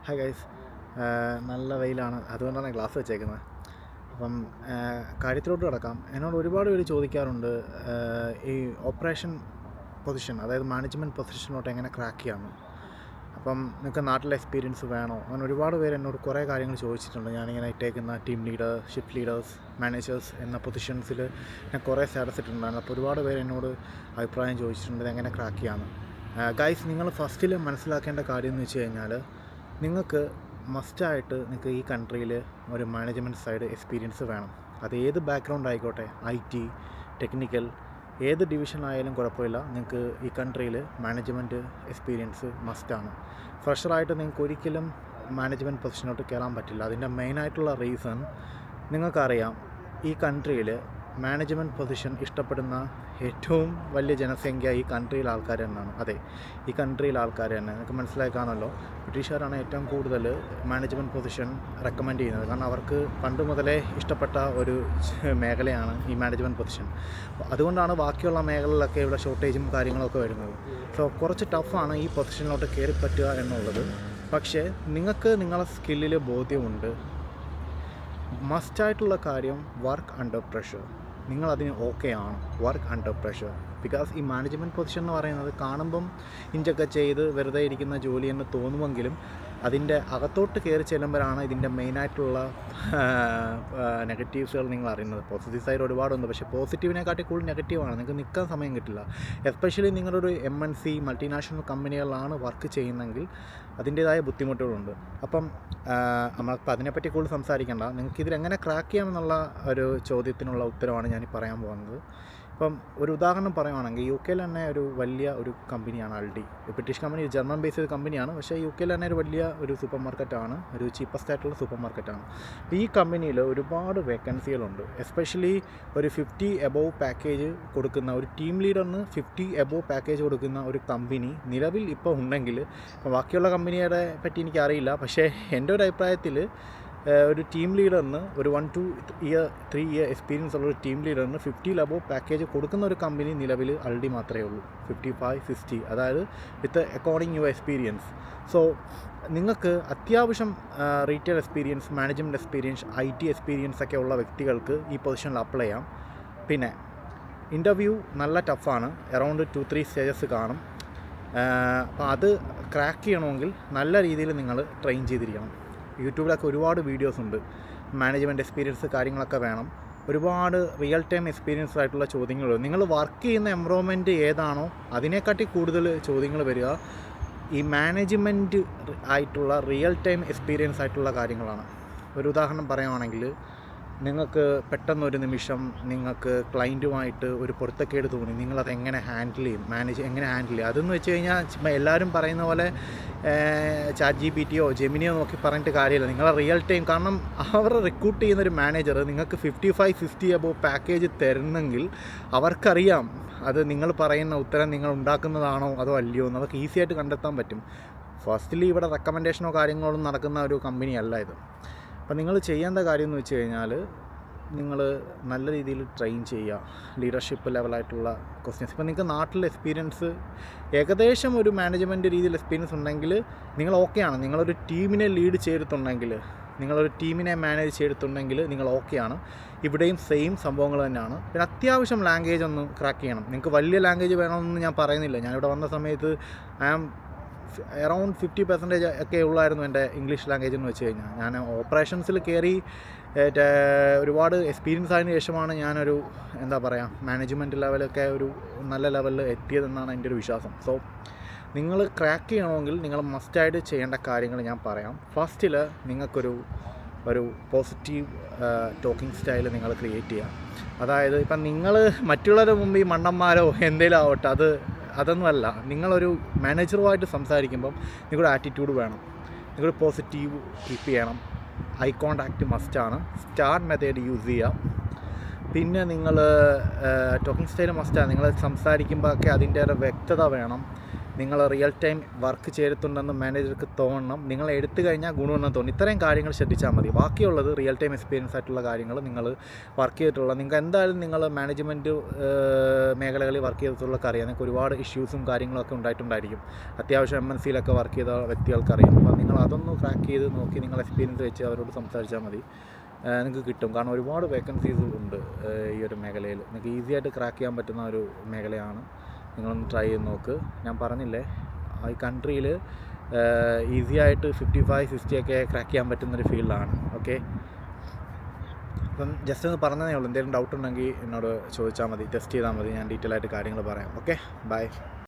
Hi guys. നല്ല വെയിലാണ്, അതുകൊണ്ടാണ് ഗ്ലാസ് വെച്ചേക്കുന്നത്. അപ്പം കാര്യത്തിലോട്ട് കിടക്കാം. എന്നോട് ഒരുപാട് പേര് ചോദിക്കാറുണ്ട് ഈ ഓപ്പറേഷൻ പൊസിഷൻ, അതായത് മാനേജ്മെൻറ്റ് പൊസിഷനിലോട്ട് എങ്ങനെ ക്രാക്ക് ചെയ്യാമെന്ന്. അപ്പം നിങ്ങൾക്ക് നാട്ടിലെ എക്സ്പീരിയൻസ് വേണോ? അങ്ങനെ ഒരുപാട് പേര് എന്നോട് കുറേ കാര്യങ്ങൾ ചോദിച്ചിട്ടുണ്ട്. ഞാനിങ്ങനെ ഇട്ടേക്കുന്ന team leader, shift leaders, managers എന്ന പൊസിഷൻസിൽ ഞാൻ കുറേ സ്റ്റാറ്റസ് ഇട്ടിട്ടുണ്ടായിരുന്നു. അപ്പോൾ ഒരുപാട് പേര് എന്നോട് അഭിപ്രായം ചോദിച്ചിട്ടുണ്ട് ഇതെങ്ങനെ ക്രാക്ക് ചെയ്യാമെന്ന്. ഗൈസ്, നിങ്ങൾ ഫസ്റ്റിൽ മനസ്സിലാക്കേണ്ട കാര്യം എന്ന് വെച്ച് കഴിഞ്ഞാൽ, നിങ്ങൾക്ക് മസ്റ്റായിട്ട് നിങ്ങൾക്ക് ഈ കൺട്രിയിൽ ഒരു മാനേജ്മെൻറ്റ് സൈഡ് എക്സ്പീരിയൻസ് വേണം. അത് ഏത് ബാക്ക്ഗ്രൗണ്ട് ആയിക്കോട്ടെ, IT, ടെക്നിക്കൽ, ഏത് ഡിവിഷനായാലും കുഴപ്പമില്ല. നിങ്ങൾക്ക് ഈ കൺട്രിയിൽ മാനേജ്മെൻറ്റ് എക്സ്പീരിയൻസ് മസ്റ്റാണ്. ഫ്രഷറായിട്ട് നിങ്ങൾക്ക് ഒരിക്കലും മാനേജ്മെൻറ്റ് പൊസിഷനോട്ട് കയറാൻ പറ്റില്ല. അതിൻ്റെ മെയിനായിട്ടുള്ള റീസൺ, നിങ്ങൾക്കറിയാം ഈ കൺട്രിയിൽ മാനേജ്മെൻറ്റ് പൊസിഷൻ ഇഷ്ടപ്പെടുന്ന ഏറ്റവും വലിയ ജനസംഖ്യ ഈ കൺട്രിയിൽ ആൾക്കാർ തന്നെയാണ്. അതെ, ഈ കൺട്രിയിൽ ആൾക്കാർ തന്നെ. നിങ്ങൾക്ക് മനസ്സിലാക്കാണല്ലോ, ബ്രിട്ടീഷുകാരാണ് ഏറ്റവും കൂടുതൽ മാനേജ്മെൻറ്റ് പൊസിഷൻ റെക്കമെൻഡ് ചെയ്യുന്നത്. കാരണം അവർക്ക് പണ്ട് മുതലേ ഇഷ്ടപ്പെട്ട ഒരു മേഖലയാണ് ഈ മാനേജ്മെൻറ്റ് പൊസിഷൻ. അതുകൊണ്ടാണ് ബാക്കിയുള്ള മേഖലകളിലൊക്കെ ഇവിടെ ഷോർട്ടേജും കാര്യങ്ങളൊക്കെ വരുന്നത്. സോ കുറച്ച് ടഫാണ് ഈ പൊസിഷനിലോട്ട് കയറി പറ്റുക എന്നുള്ളത്. പക്ഷേ നിങ്ങൾക്ക് നിങ്ങളുടെ സ്കില്ലിൽ ബോധ്യമുണ്ട്. മസ്റ്റായിട്ടുള്ള കാര്യം വർക്ക് അണ്ടർ പ്രഷർ. നിങ്ങളതിന് ഓക്കെയാണ് വർക്ക് അണ്ടർ പ്രഷർ. ബിക്കോസ് ഈ മാനേജ്മെൻറ്റ് പൊസിഷൻ എന്ന് പറയുന്നത് കാണുമ്പം ഇഞ്ചൊക്കെ ചെയ്ത് വെറുതെ ഇരിക്കുന്ന ജോലി എന്ന് തോന്നുമെങ്കിലും അതിൻ്റെ അകത്തോട്ട് കയറി ചെല്ലുമ്പോഴാണ് ഇതിൻ്റെ മെയിനായിട്ടുള്ള നെഗറ്റീവ്സുകൾ നിങ്ങൾ അറിയുന്നത്. പോസിറ്റീവ് സൈഡ് ഒരുപാടുണ്ട്, പക്ഷേ പോസിറ്റീവിനെക്കാട്ടി കൂടുതൽ നെഗറ്റീവാണ്. നിങ്ങൾക്ക് നിൽക്കാൻ സമയം കിട്ടില്ല. എസ്പെഷ്യലി നിങ്ങളൊരു MNC മൾട്ടിനാഷണൽ കമ്പനികളിലാണ് വർക്ക് ചെയ്യുന്നതെങ്കിൽ അതിൻ്റേതായ ബുദ്ധിമുട്ടുകളുണ്ട്. അപ്പം നമ്മളിപ്പോൾ അതിനെപ്പറ്റി കൂടുതൽ സംസാരിക്കേണ്ട. നിങ്ങൾക്കിതിലെങ്ങനെ ക്രാക്ക് ചെയ്യാമെന്നുള്ള ഒരു ചോദ്യത്തിനുള്ള ഉത്തരവാണ് ഞാൻ പറയാൻ പോകുന്നത്. ഇപ്പം ഒരു ഉദാഹരണം പറയുവാണെങ്കിൽ, UK തന്നെ ഒരു വലിയ ഒരു കമ്പനിയാണ് അൾഡി. ബ്രിട്ടീഷ് കമ്പനി, ജർമ്മൻ ബേസ്ഡ് കമ്പനിയാണ്. പക്ഷേ UK തന്നെ ഒരു വലിയ ഒരു സൂപ്പർ മാർക്കറ്റാണ്, ഒരു ചീപ്പസ്റ്റ് ആയിട്ടുള്ള സൂപ്പർ മാർക്കറ്റാണ്. ഈ കമ്പനിയിൽ ഒരുപാട് വേക്കൻസികളുണ്ട്. എസ്പെഷ്യലി ഒരു 50 എബോവ് പാക്കേജ് കൊടുക്കുന്ന ഒരു ടീം ലീഡറിന് 50 എബോവ് പാക്കേജ് കൊടുക്കുന്ന ഒരു കമ്പനി നിലവിൽ ഇപ്പോൾ ഉണ്ടെങ്കിൽ, ബാക്കിയുള്ള കമ്പനിയുടെ പറ്റി എനിക്കറിയില്ല, പക്ഷേ എൻ്റെ ഒരു അഭിപ്രായത്തിൽ ഒരു ടീം ലീഡറിന് ഒരു 1 to 3 ഇയർ എക്സ്പീരിയൻസ് ഉള്ള ഒരു ടീം ലീഡറിന് 50 എബോവ് പാക്കേജ് കൊടുക്കുന്ന ഒരു കമ്പനി നിലവിൽ അൾഡി മാത്രമേ ഉള്ളൂ. 55-60, അതായത് വിത്ത് അക്കോർഡിംഗ് യുവർ എക്സ്പീരിയൻസ്. സോ നിങ്ങൾക്ക് അത്യാവശ്യം retail experience, management experience, IT experience ഒക്കെ ഉള്ള വ്യക്തികൾക്ക് ഈ പൊസിഷനിൽ അപ്ലൈ ചെയ്യാം. പിന്നെ ഇൻ്റർവ്യൂ നല്ല ടഫാണ്. അറൗണ്ട് 2-3 സ്റ്റേജസ് കാണും. അപ്പോൾ അത് ക്രാക്ക് ചെയ്യണമെങ്കിൽ നല്ല രീതിയിൽ നിങ്ങൾ ട്രെയിൻ ചെയ്തിരിക്കണം. യൂട്യൂബിലൊക്കെ ഒരുപാട് വീഡിയോസ് ഉണ്ട്. മാനേജ്മെൻറ്റ് എക്സ്പീരിയൻസ് കാര്യങ്ങളൊക്കെ വേണം. ഒരുപാട് റിയൽ ടൈം എക്സ്പീരിയൻസ് ആയിട്ടുള്ള ചോദ്യങ്ങൾ. നിങ്ങൾ വർക്ക് ചെയ്യുന്ന എൻവറോൺമെൻറ്റ് ഏതാണോ അതിനെക്കാട്ടി കൂടുതൽ ചോദ്യങ്ങൾ വരിക ഈ മാനേജ്മെൻറ്റ് ആയിട്ടുള്ള റിയൽ ടൈം എക്സ്പീരിയൻസ് ആയിട്ടുള്ള കാര്യങ്ങളാണ്. ഒരു ഉദാഹരണം പറയുകയാണെങ്കിൽ, നിങ്ങൾക്ക് പെട്ടെന്നൊരു നിമിഷം നിങ്ങൾക്ക് ക്ലയൻറ്റുമായിട്ട് ഒരു പൊരുത്തക്കേട് തോന്നി, നിങ്ങളത് എങ്ങനെ ഹാൻഡിൽ ചെയ്യും, എങ്ങനെ ഹാൻഡിൽ ചെയ്യും? അതെന്ന് വെച്ച് കഴിഞ്ഞാൽ എല്ലാവരും പറയുന്ന പോലെ ChatGPTയോ ജെമിനിയോ നോക്കി പറഞ്ഞിട്ട് കാര്യമില്ല. നിങ്ങളെ റിയൽ ടൈം, കാരണം അവർ റിക്രൂട്ട് ചെയ്യുന്നൊരു മാനേജർ നിങ്ങൾക്ക് 55-60 എബോവ് പാക്കേജ് തരുന്നെങ്കിൽ അവർക്കറിയാം അത് നിങ്ങൾ പറയുന്ന ഉത്തരം നിങ്ങൾ ഉണ്ടാക്കുന്നതാണോ അതോ അല്ലയോ എന്ന് അവർക്ക് ഈസി ആയിട്ട് കണ്ടെത്താൻ പറ്റും. ഫസ്റ്റ്ലി ഇവിടെ റെക്കമെൻഡേഷനോ കാര്യങ്ങളൊന്നും നടക്കുന്ന ഒരു കമ്പനിയല്ല ഇത്. അപ്പോൾ നിങ്ങൾ ചെയ്യേണ്ട കാര്യം എന്ന് വെച്ച് കഴിഞ്ഞാൽ, നിങ്ങൾ നല്ല രീതിയിൽ ട്രെയിൻ ചെയ്യുക. ലീഡർഷിപ്പ് ലെവലായിട്ടുള്ള ക്വസ്റ്റ്യൻസ്. ഇപ്പോൾ നിങ്ങൾക്ക് നാട്ടിൽ എക്സ്പീരിയൻസ് ഏകദേശം ഒരു മാനേജ്മെൻറ്റ് രീതിയിൽ എക്സ്പീരിയൻസ് ഉണ്ടെങ്കിൽ നിങ്ങൾ ഓക്കെയാണ്. നിങ്ങളൊരു ടീമിനെ ലീഡ് ചെയ്തിട്ടുണ്ടെങ്കിൽ, നിങ്ങളൊരു ടീമിനെ മാനേജ് ചെയ്തിട്ടുണ്ടെങ്കിൽ നിങ്ങൾ ഓക്കെയാണ്. ഇവിടെയും സെയിം സംഭവങ്ങൾ തന്നെയാണ്. പിന്നെ അത്യാവശ്യം ലാംഗ്വേജ് ഒന്ന് ക്രാക്ക് ചെയ്യണം. നിങ്ങൾക്ക് വലിയ ലാംഗ്വേജ് വേണമെന്ന് ഞാൻ പറയുന്നില്ല. ഞാനിവിടെ വന്ന സമയത്ത് അറൗണ്ട് 50% ഒക്കെ ഉള്ളായിരുന്നു എൻ്റെ ഇംഗ്ലീഷ് ലാംഗ്വേജ് എന്ന് വെച്ച് കഴിഞ്ഞാൽ. ഞാൻ ഓപ്പറേഷൻസിൽ കയറി ഒരുപാട് എക്സ്പീരിയൻസ് ആയതിനു ശേഷമാണ് ഞാനൊരു എന്താ പറയുക മാനേജ്മെൻറ്റ് ലെവലൊക്കെ ഒരു നല്ല ലെവലിൽ എത്തിയതെന്നാണ് എൻ്റെ ഒരു വിശ്വാസം. സോ നിങ്ങൾ ക്രാക്ക് ചെയ്യണമെങ്കിൽ നിങ്ങൾ മസ്റ്റായിട്ട് ചെയ്യേണ്ട കാര്യങ്ങൾ ഞാൻ പറയാം. ഫസ്റ്റിൽ നിങ്ങൾക്കൊരു പോസിറ്റീവ് ടോക്കിംഗ് സ്റ്റൈൽ നിങ്ങൾ ക്രിയേറ്റ് ചെയ്യുക. അതായത് ഇപ്പം നിങ്ങൾ മറ്റുള്ളവരുടെ മുമ്പ് ഈ മണ്ടന്മാരോ എന്തെങ്കിലും ആവട്ടെ, അതൊന്നുമല്ല. നിങ്ങളൊരു മാനേജറുമായിട്ട് സംസാരിക്കുമ്പം നിങ്ങളുടെ ആറ്റിറ്റ്യൂഡ് വേണം. നിങ്ങളുടെ പോസിറ്റീവ് കീപ്പ് ചെയ്യണം. ഐ കോണ്ടാക്റ്റ് മസ്റ്റാണ്. സ്റ്റാർ മെത്തേഡ് യൂസ് ചെയ്യുക. പിന്നെ നിങ്ങൾ ടോക്കിംഗ് സ്റ്റൈൽ മസ്റ്റാണ്. നിങ്ങൾ സംസാരിക്കുമ്പോൾ ഒക്കെ അതിൻ്റെ ഒരു വ്യക്തത വേണം. നിങ്ങൾ റിയൽ ടൈം വർക്ക് ചെയ്തിട്ടുണ്ടെന്ന് മാനേജർക്ക് തോന്നണം. നിങ്ങൾ എടുത്തു കഴിഞ്ഞാൽ ഗുണമെന്ന് തോന്നും. ഇത്രയും കാര്യങ്ങൾ ശ്രദ്ധിച്ചാൽ മതി. ബാക്കിയുള്ളത് റിയൽ ടൈം എക്സ്പീരിയൻസ് ആയിട്ടുള്ള കാര്യങ്ങൾ, നിങ്ങൾ വർക്ക് ചെയ്തിട്ടുള്ള, നിങ്ങൾക്ക് എന്തായാലും നിങ്ങൾ മാനേജ്മെൻറ്റ് മേഖലകളിൽ വർക്ക് ചെയ്തിട്ടുള്ളവർക്ക് അറിയാം. നിങ്ങൾക്ക് ഒരുപാട് ഇഷ്യൂസും കാര്യങ്ങളൊക്കെ ഉണ്ടായിട്ടുണ്ടായിരിക്കും. അത്യാവശ്യം MNCയിലൊക്കെ വർക്ക് ചെയ്ത വ്യക്തികൾക്കറിയാം. അപ്പോൾ നിങ്ങൾ അതൊന്ന് ക്രാക്ക് ചെയ്ത് നോക്കി നിങ്ങൾ എക്സ്പീരിയൻസ് വെച്ച് അവരോട് സംസാരിച്ചാൽ മതി. നിങ്ങൾക്ക് കിട്ടും. കാരണം ഒരുപാട് വേക്കൻസീസ് ഉണ്ട് ഈ ഒരു മേഖലയിൽ. നിങ്ങൾക്ക് ഈസി ആയിട്ട് ക്രാക്ക് ചെയ്യാൻ പറ്റുന്ന ഒരു മേഖലയാണ്. നിങ്ങളൊന്ന് ട്രൈ ചെയ്ത് നോക്ക്. ഞാൻ പറഞ്ഞില്ലേ, ഈ കൺട്രിയിൽ ഈസി ആയിട്ട് 55-60 ഒക്കെ ക്രാക്ക് ചെയ്യാൻ പറ്റുന്നൊരു ഫീൽഡാണ്. ഓക്കെ, അപ്പം ജസ്റ്റ് ഒന്ന് പറഞ്ഞതേ ഉള്ളൂ. എന്തെങ്കിലും ഡൗട്ട് ഉണ്ടെങ്കിൽ എന്നോട് ചോദിച്ചാൽ മതി, ടെസ്റ്റ് ചെയ്താൽ മതി, ഞാൻ ഡീറ്റെയിൽ ആയിട്ട് കാര്യങ്ങൾ പറയാം. Okay, by.